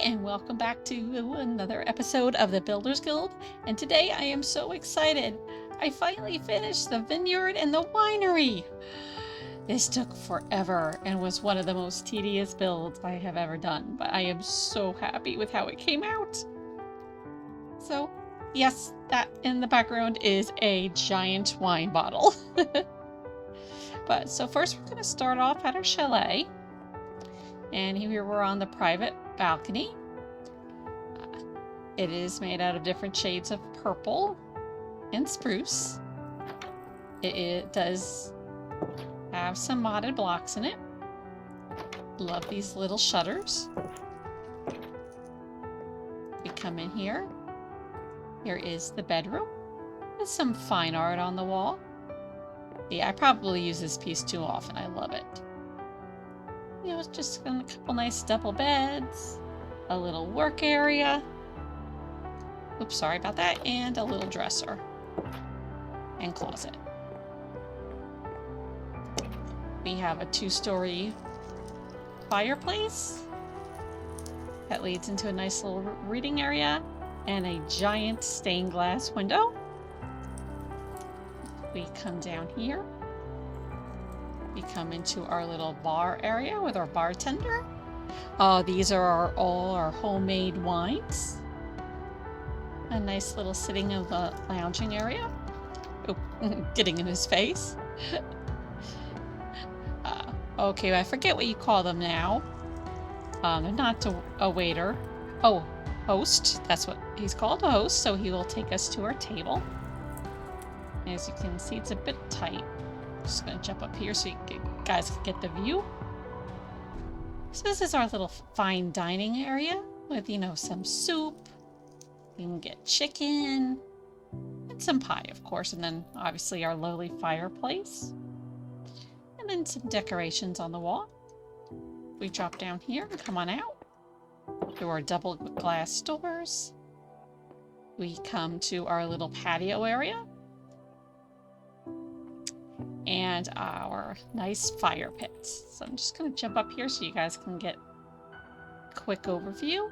and welcome back to another episode of the Builders Guild. And today I am so excited. I finally finished the vineyard and the winery. This took forever and was one of the most tedious builds I have ever done, but I am so happy with how it came out. So, yes, that in the background is a giant wine bottle. But so first we're going to start off at our chalet. And here we're on the private balcony. It is made out of different shades of purple and spruce. It does have some modded blocks in it. Love these little shutters. We come in here. Here is the bedroom with some fine art on the wall. Yeah, I probably use this piece too often. I love it. You know, it's just a couple nice double beds, a little work area. Oops, sorry about that. And a little dresser and closet. We have a 2-story fireplace that leads into a nice little reading area and a giant stained glass window. We come down here. We come into our little bar area with our bartender. These are all our homemade wines. A nice little sitting of the lounging area. Oh, getting in his face. Okay, I forget what you call them now. They're not a waiter. Oh, host. That's what he's called, a host. So he will take us to our table. As you can see, it's a bit tight. Just gonna jump up here so you guys can get the view. So this is our little fine dining area with, you know, some soup. You can get chicken and some pie, of course, and then obviously our lovely fireplace. And then some decorations on the wall. We drop down here and come on out through our double glass doors. We come to our little patio area. And our nice fire pits. So I'm just going to jump up here so you guys can get a quick overview.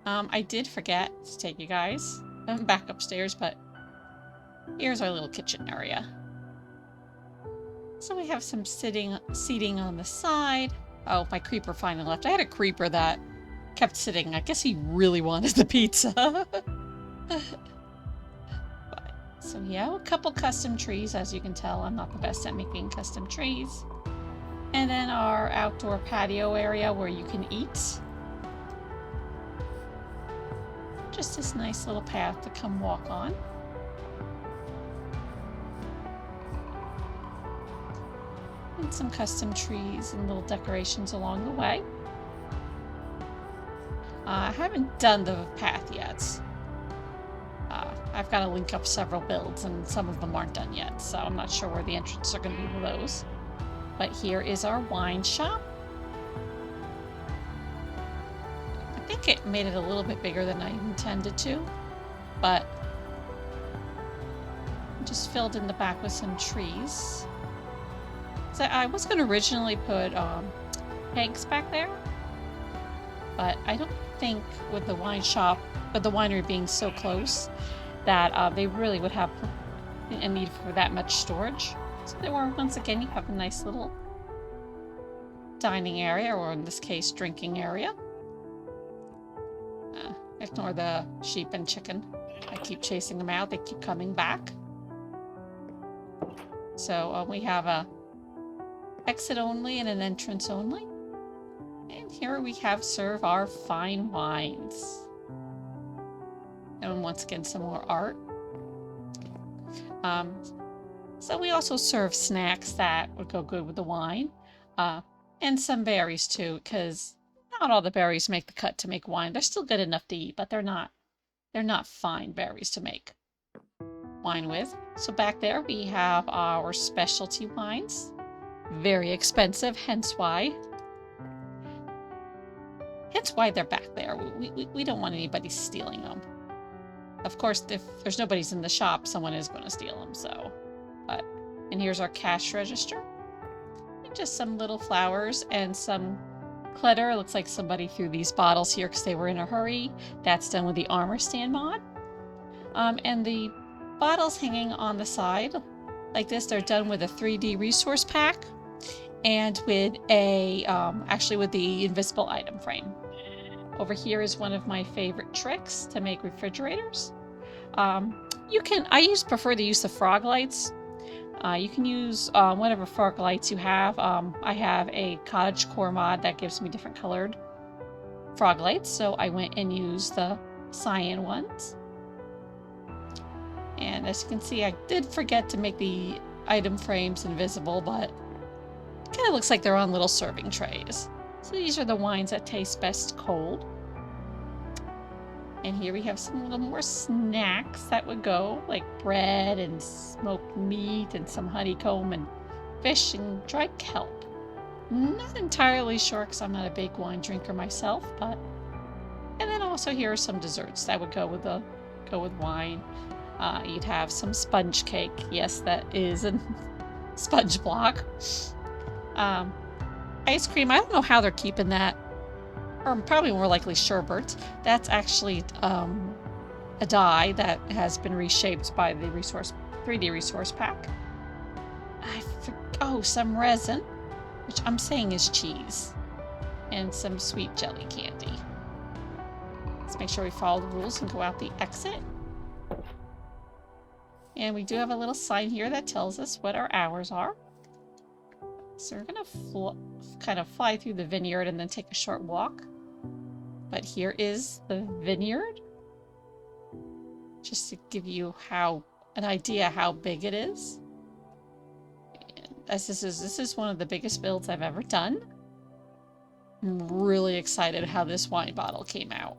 I did forget to take you guys back upstairs, but here's our little kitchen area. So we have some seating on the side. Oh, my creeper finally left. I had a creeper that kept sitting. I guess he really wanted the pizza. So yeah, a couple custom trees. As you can tell, I'm not the best at making custom trees. And then our outdoor patio area where you can eat. Just this nice little path to come walk on. And some custom trees and little decorations along the way. I haven't done the path yet. I've got to link up several builds and some of them aren't done yet, so I'm not sure where the entrances are going to be for those. But here is our wine shop. I think it made it a little bit bigger than I intended to, but I just filled in the back with some trees. So I was going to originally put eggs back there, but I don't think with the wine shop, with the winery being so close, that they really would have a need for that much storage. So there were, once again, you have a nice little dining area, or in this case, drinking area. Ignore the sheep and chicken. I keep chasing them out. They keep coming back. So we have a exit only and an entrance only. And here we have serve our fine wines. And once again, some more art. So we also serve snacks that would go good with the wine. And some berries too, because not all the berries make the cut to make wine. They're still good enough to eat, but they're not fine berries to make wine with. So back there we have our specialty wines. Very expensive, hence why they're back there. We don't want anybody stealing them. Of course, if there's nobody's in the shop, someone is going to steal them, so. And here's our cash register. And just some little flowers and some clutter. It looks like somebody threw these bottles here because they were in a hurry. That's done with the armor stand mod. And the bottles hanging on the side like this, they're done with a 3D resource pack and with a, actually with the invisible item frame. Over here is one of my favorite tricks to make refrigerators. I prefer to use the frog lights. You can use whatever frog lights you have. I have a cottage core mod that gives me different colored frog lights, so I went and used the cyan ones. And as you can see, I did forget to make the item frames invisible, but it kind of looks like they're on little serving trays. So these are the wines that taste best cold. And here we have some little more snacks that would go, like bread and smoked meat and some honeycomb and fish and dried kelp. Not entirely sure because I'm not a big wine drinker myself, but... And then also here are some desserts that would go with wine. You'd have some sponge cake. Yes, that is a sponge block. Ice cream, I don't know how they're keeping that. Or probably more likely sherbet. That's actually a dye that has been reshaped by the 3D resource pack. Some resin, which I'm saying is cheese, and some sweet jelly candy. Let's make sure we follow the rules and go out the exit. And we do have a little sign here that tells us what our hours are. So we're gonna kind of fly through the vineyard and then take a short walk. But here is the vineyard, just to give you an idea how big it is. And as this is one of the biggest builds I've ever done. I'm really excited how this wine bottle came out.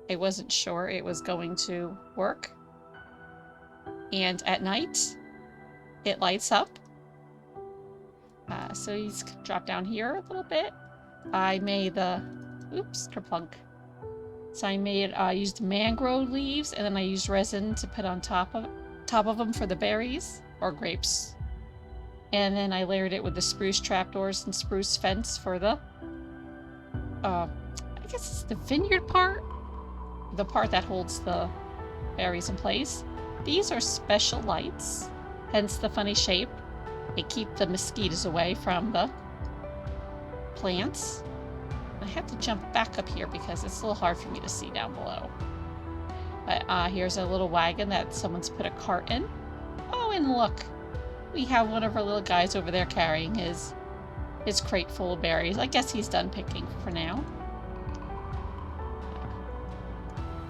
I wasn't sure it was going to work. And at night, it lights up. So you just drop down here a little bit. I made oops, kerplunk. So I used mangrove leaves, and then I used resin to put on top of them for the berries, or grapes. And then I layered it with the spruce trapdoors and spruce fence for the, I guess it's the vineyard part? The part that holds the berries in place. These are special lights, hence the funny shape. They keep the mosquitoes away from the plants. I have to jump back up here because it's a little hard for me to see down below. But here's a little wagon that someone's put a cart in. Oh, and look, we have one of our little guys over there carrying his crate full of berries. I guess he's done picking for now.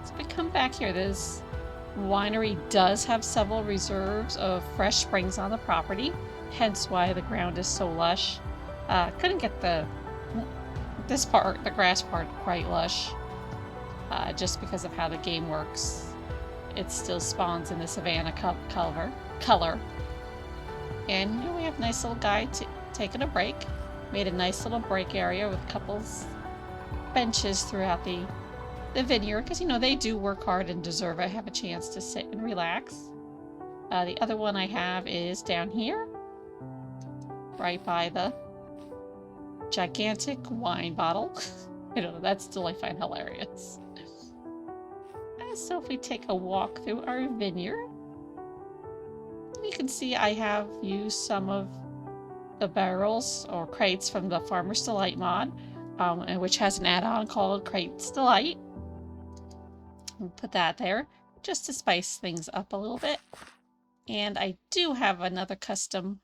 So we come back here. This winery does have several reserves of fresh springs on the property, hence why the ground is so lush. Couldn't get the grass part, quite lush, just because of how the game works. It still spawns in the savanna color. And we have a nice little guy taking a break. Made a nice little break area with couples benches throughout the vineyard, because they do work hard and deserve to have a chance to sit and relax. The other one I have is down here, right by the gigantic wine bottle. I don't know, that still I find hilarious. So if we take a walk through our vineyard, you can see I have used some of the barrels or crates from the Farmer's Delight mod, which has an add-on called Crates Delight. We'll put that there just to spice things up a little bit. And I do have another custom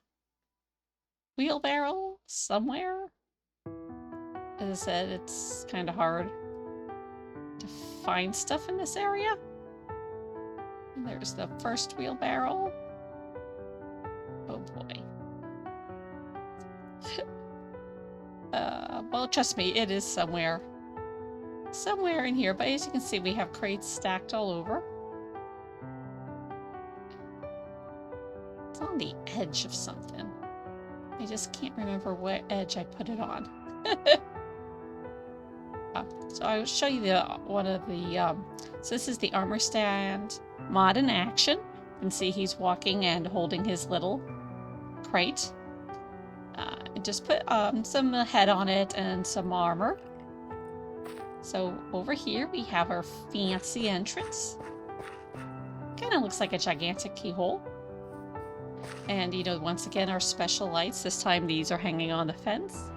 wheelbarrow somewhere. As I said, it's kind of hard to find stuff in this area. And there's the first wheelbarrow. Oh boy. Well, trust me, it is somewhere in here. But as you can see, we have crates stacked all over. It's on the edge of something. I just can't remember what edge I put it on. So I'll show you so this is the armor stand mod in action. You can see he's walking and holding his little crate. and just put some head on it and some armor. So over here we have our fancy entrance. Kind of looks like a gigantic keyhole. And you know, once again, our special lights. This time these are hanging on the fence.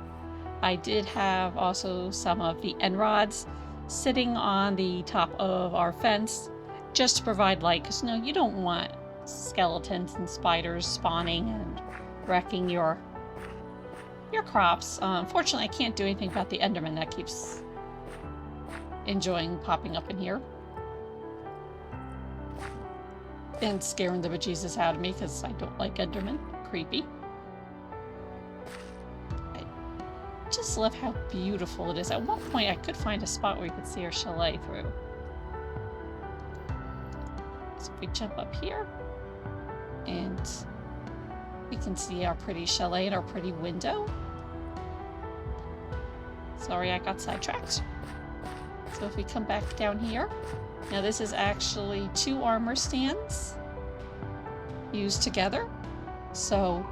I did have also some of the end rods sitting on the top of our fence just to provide light, because no, you don't want skeletons and spiders spawning and wrecking your crops. Unfortunately, I can't do anything about the Enderman that keeps enjoying popping up in here and scaring the bejesus out of me, because I don't like Enderman. Creepy. I just love how beautiful it is. At one point, I could find a spot where you could see our chalet through. So if we jump up here, and we can see our pretty chalet and our pretty window. Sorry, I got sidetracked. So if we come back down here, now this is actually 2 armor stands used together. So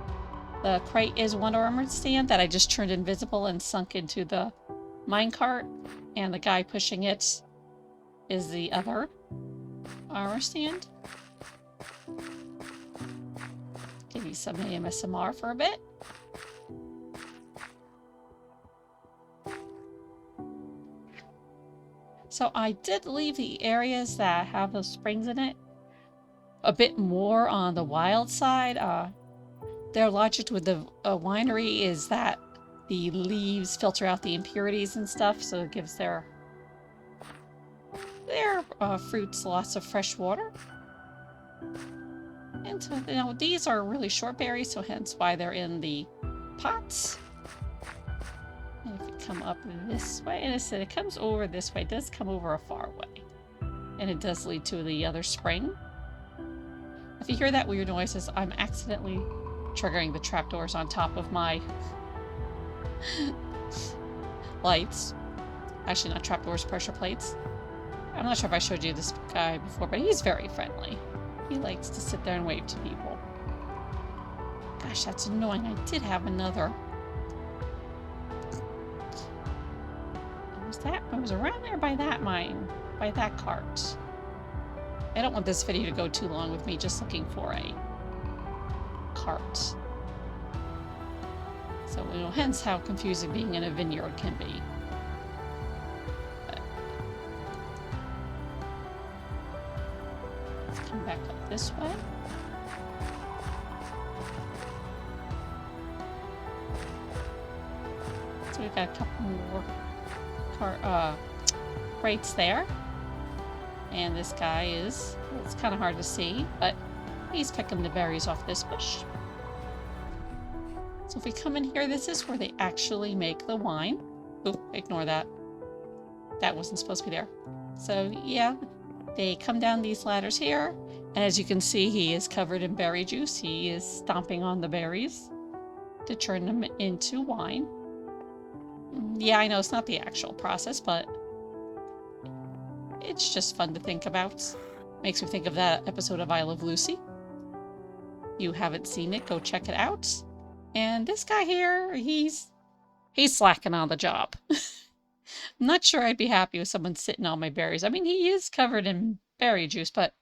the crate is 1 armored stand that I just turned invisible and sunk into the minecart, and the guy pushing it is the other armor stand. Give you some ASMR for a bit. So I did leave the areas that have those springs in it a bit more on the wild side. Their logic with the winery is that the leaves filter out the impurities and stuff, so it gives their fruits lots of fresh water. And so, you know, these are really short berries, so hence why they're in the pots. And if you come up this way, and it comes over this way, it does come over a far way. And it does lead to the other spring. If you hear that weird noises, I'm accidentally triggering the trapdoors on top of my lights. Actually, not trapdoors, pressure plates. I'm not sure if I showed you this guy before, but he's very friendly. He likes to sit there and wave to people. Gosh, that's annoying. I did have another. I was around there by that mine, by that cart. I don't want this video to go too long with me just looking for a cart. So, you know, hence how confusing being in a vineyard can be. But let's come back up this way. So we've got a couple more crates there. And this guy is, it's kind of hard to see, but he's picking the berries off this bush. So if we come in here, this is where they actually make the wine. Oop, ignore that. That wasn't supposed to be there. So yeah, they come down these ladders here. And as you can see, he is covered in berry juice. He is stomping on the berries to turn them into wine. Yeah, I know it's not the actual process, but it's just fun to think about. Makes me think of that episode of I Love Lucy. You haven't seen it, go check it out. And this guy here, he's slacking on the job. I'm not sure I'd be happy with someone sitting on my berries. I mean, he is covered in berry juice, but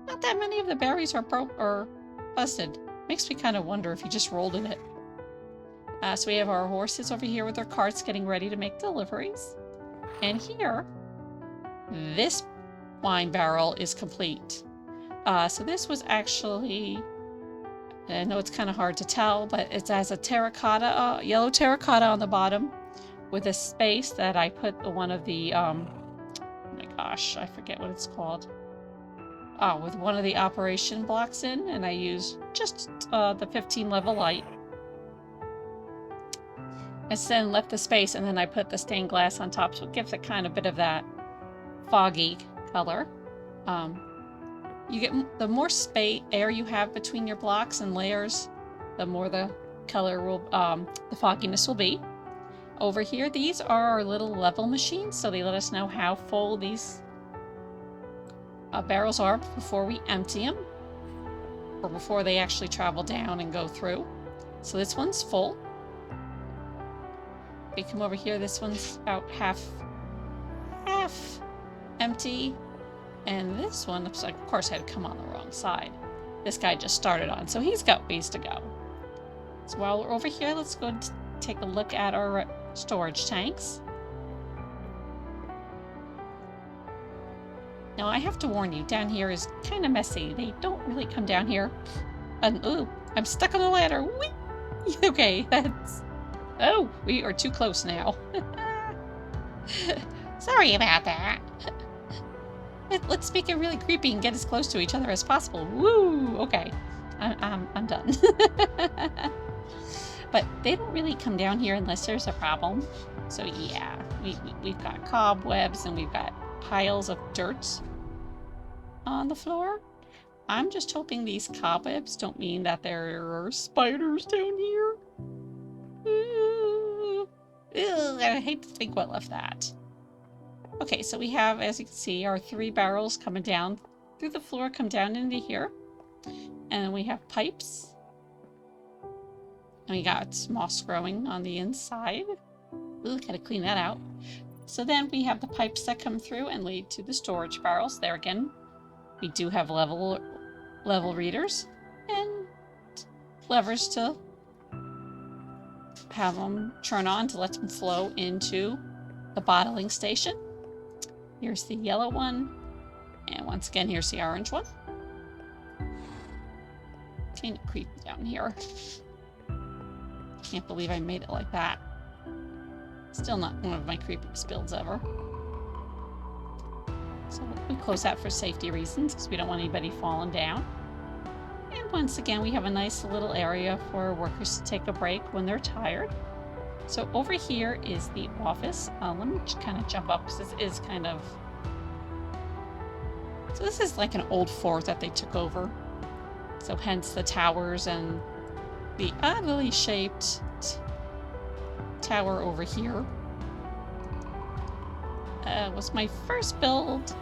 not that many of the berries are broke or busted. Makes me kind of wonder if he just rolled in it. So we have our horses over here with their carts getting ready to make deliveries. And here, this wine barrel is complete. So this was actually, I know it's kind of hard to tell, but it has a terracotta, yellow terracotta on the bottom with a space that I put one of the, oh my gosh, I forget what it's called. With one of the operation blocks in, and I use just the 15 level light. And then left the space, and then I put the stained glass on top, so it gives it kind of a bit of that foggy color. You get the more air you have between your blocks and layers, the more the color will, the fogginess will be. Over here, these are our little level machines, so they let us know how full these barrels are before we empty them, or before they actually travel down and go through. So this one's full. We come over here, this one's about half empty. And this one looks like, of course, had come on the wrong side. This guy just started on, so he's got ways to go. So while we're over here, let's go take a look at our storage tanks. Now, I have to warn you, down here is kind of messy. They don't really come down here. And, ooh, I'm stuck on the ladder. Whee! Okay, that's... Oh, we are too close now. Sorry about that. Let's make it really creepy and get as close to each other as possible. Woo! Okay, I'm done. But they don't really come down here unless there's a problem. So yeah, we've got cobwebs and we've got piles of dirt on the floor. I'm just hoping these cobwebs don't mean that there are spiders down here. Ooh. Ew, I hate to think what left that. Okay, so we have, as you can see, our 3 barrels coming down through the floor, come down into here. And then we have pipes. And we got moss growing on the inside. Ooh, gotta clean that out. So then we have the pipes that come through and lead to the storage barrels. There again, we do have level readers and levers to have them turn on to let them flow into the bottling station. Here's the yellow one. And once again, here's the orange one. Kind of creepy down here. Can't believe I made it like that. Still not one of my creepiest builds ever. So we close that for safety reasons because we don't want anybody falling down. And once again, we have a nice little area for workers to take a break when they're tired. So over here is the office. Let me kind of jump up because this is kind of... So this is like an old fort that they took over. So hence the towers and the oddly shaped tower over here. Was my first build,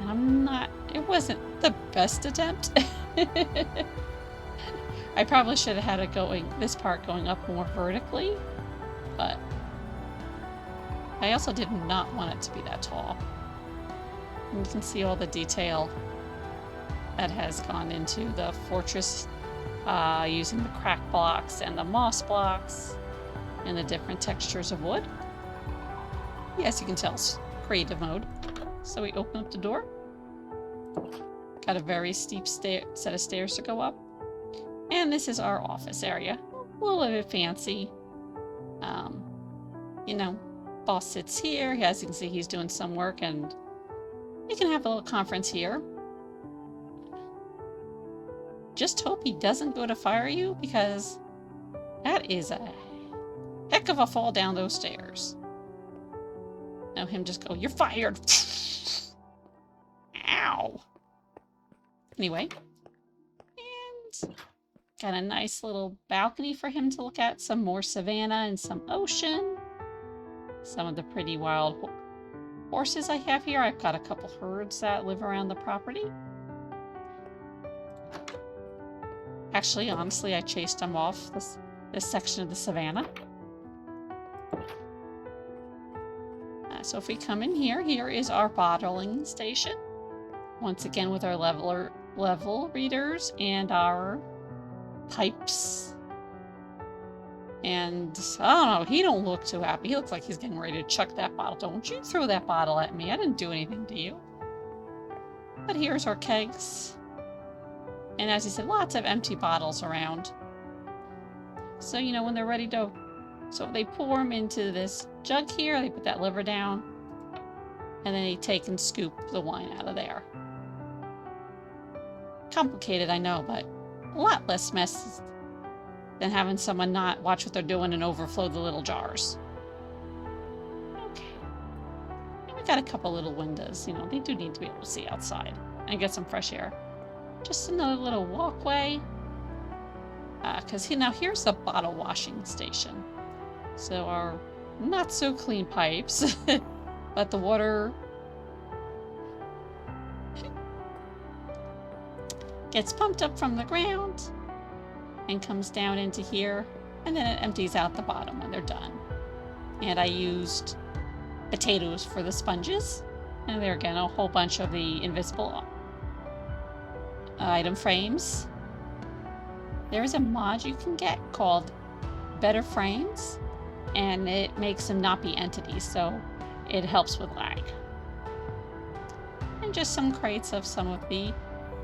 and it wasn't the best attempt. I probably should have had this part going up more vertically, but I also did not want it to be that tall. And you can see all the detail that has gone into the fortress using the crack blocks and the moss blocks and the different textures of wood. Yes, you can tell it's creative mode. So we open up the door. Got a very steep set of stairs to go up. And this is our office area. A little bit fancy. You know, boss sits here. As you can see, he's doing some work, and we can have a little conference here. Just hope he doesn't go to fire you, because that is a heck of a fall down those stairs. Now him just go, "You're fired." Ow. Anyway, and got a nice little balcony for him to look at. Some more savanna and some ocean. Some of the pretty wild horses I have here. I've got a couple herds that live around the property. Actually, honestly, I chased them off this section of the savanna. So if we come in here, here is our bottling station. Once again with our level readers and our pipes. And I don't know, he don't look too happy. He looks like he's getting ready to chuck that bottle. Don't you throw that bottle at me. I didn't do anything to you. But here's our kegs. And as he said, lots of empty bottles around. So, you know, when they're ready to... So they pour them into this jug here. They put that lever down. And then they take and scoop the wine out of there. Complicated, I know, but a lot less mess than having someone not watch what they're doing and overflow the little jars. Okay. And we got a couple little windows. You know, they do need to be able to see outside and get some fresh air. Just another little walkway. Because now here's the bottle washing station. So our not so clean pipes, but the water gets pumped up from the ground and comes down into here, and then it empties out the bottom when they're done. And I used potatoes for the sponges. And there again, a whole bunch of the invisible item frames. There is a mod you can get called Better Frames, and it makes them not be entities, so it helps with lag. And just some crates of some of the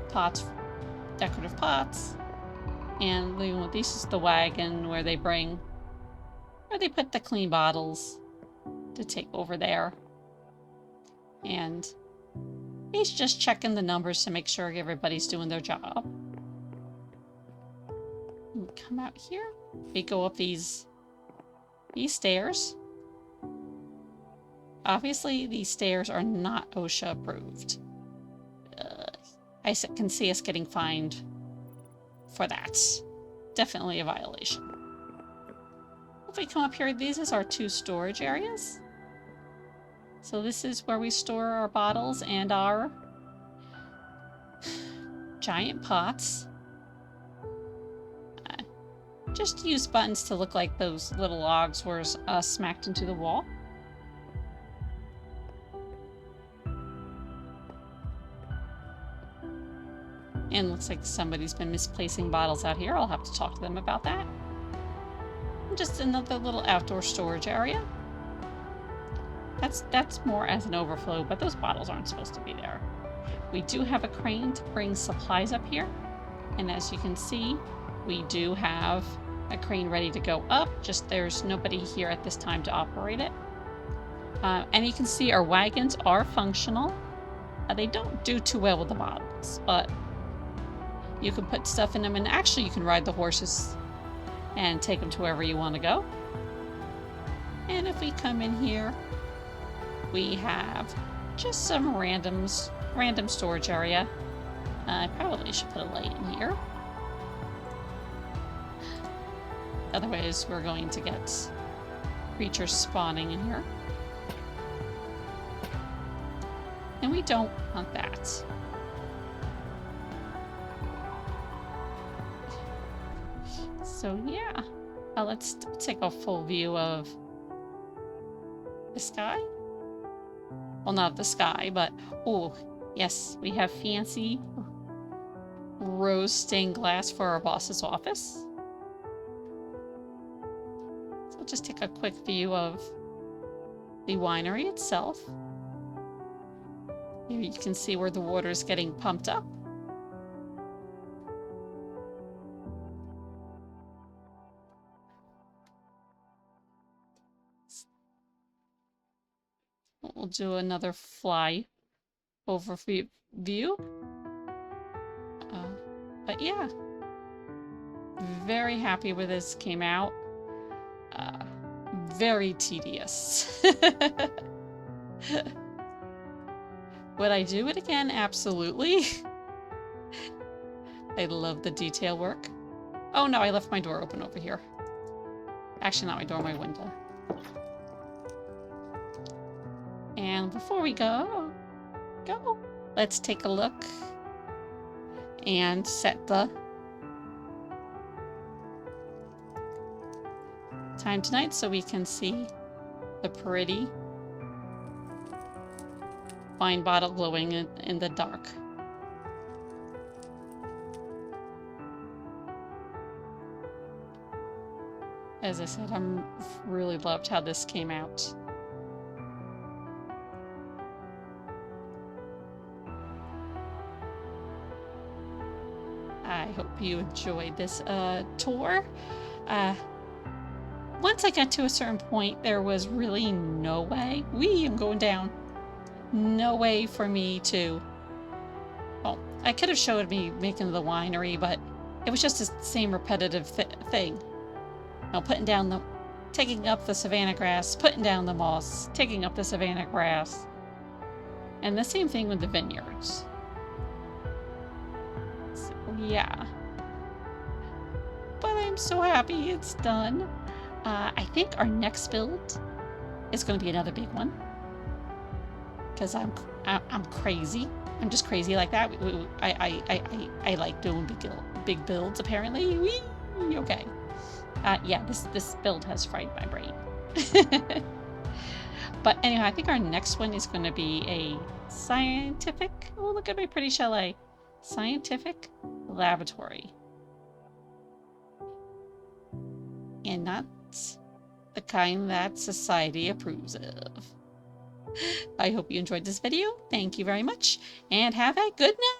pots, decorative pots. And this is the wagon where they put the clean bottles to take over there. And he's just checking the numbers to make sure everybody's doing their job. We come out here. We go up these stairs. Obviously, these stairs are not OSHA approved. I can see us getting fined for that. Definitely a violation. If we come up here, these is our 2 storage areas. So this is where we store our bottles and our giant pots. Just use buttons to look like those little logs were smacked into the wall. And looks like somebody's been misplacing bottles out here. I'll have to talk to them about that. And just another little outdoor storage area. That's more as an overflow, but those bottles aren't supposed to be there. We do have a crane to bring supplies up here. And as you can see, we do have a crane ready to go up, just there's nobody here at this time to operate it. And you can see our wagons are functional. They don't do too well with the bottles, but you can put stuff in them, and actually you can ride the horses and take them to wherever you want to go. And if we come in here, we have just some random storage area. I probably should put a light in here. Otherwise, we're going to get creatures spawning in here. And we don't want that. So yeah, let's take a full view of the sky. Well, not the sky, but oh, yes, we have fancy rose stained glass for our boss's office. So we'll just take a quick view of the winery itself. Here you can see where the water is getting pumped up. We'll do another fly overview. But yeah, very happy with this came out. Very tedious. Would I do it again? Absolutely. I love the detail work. Oh no, I left my door open over here. Actually, not my door, my window. And before we go, let's take a look and set the time tonight so we can see the pretty wine bottle glowing in the dark. As I said, I'm really loved how this came out. I hope you enjoyed this tour. Once I got to a certain point, there was really no way. I'm going down. No way for me to... Well, I could have showed me making the winery, but it was just the same repetitive thing. You know, taking up the savanna grass, putting down the moss, taking up the savanna grass. And the same thing with the vineyards. So, yeah. But I'm so happy it's done. I think our next build is going to be another big one. Because I'm crazy. I'm just crazy like that. I like doing big builds, apparently. Whee! Okay. Yeah, this build has fried my brain. But anyway, I think our next one is going to be a scientific... Oh, look at my pretty chalet. Scientific laboratory. And not the kind that society approves of. I hope you enjoyed this video. Thank you very much, and have a good night.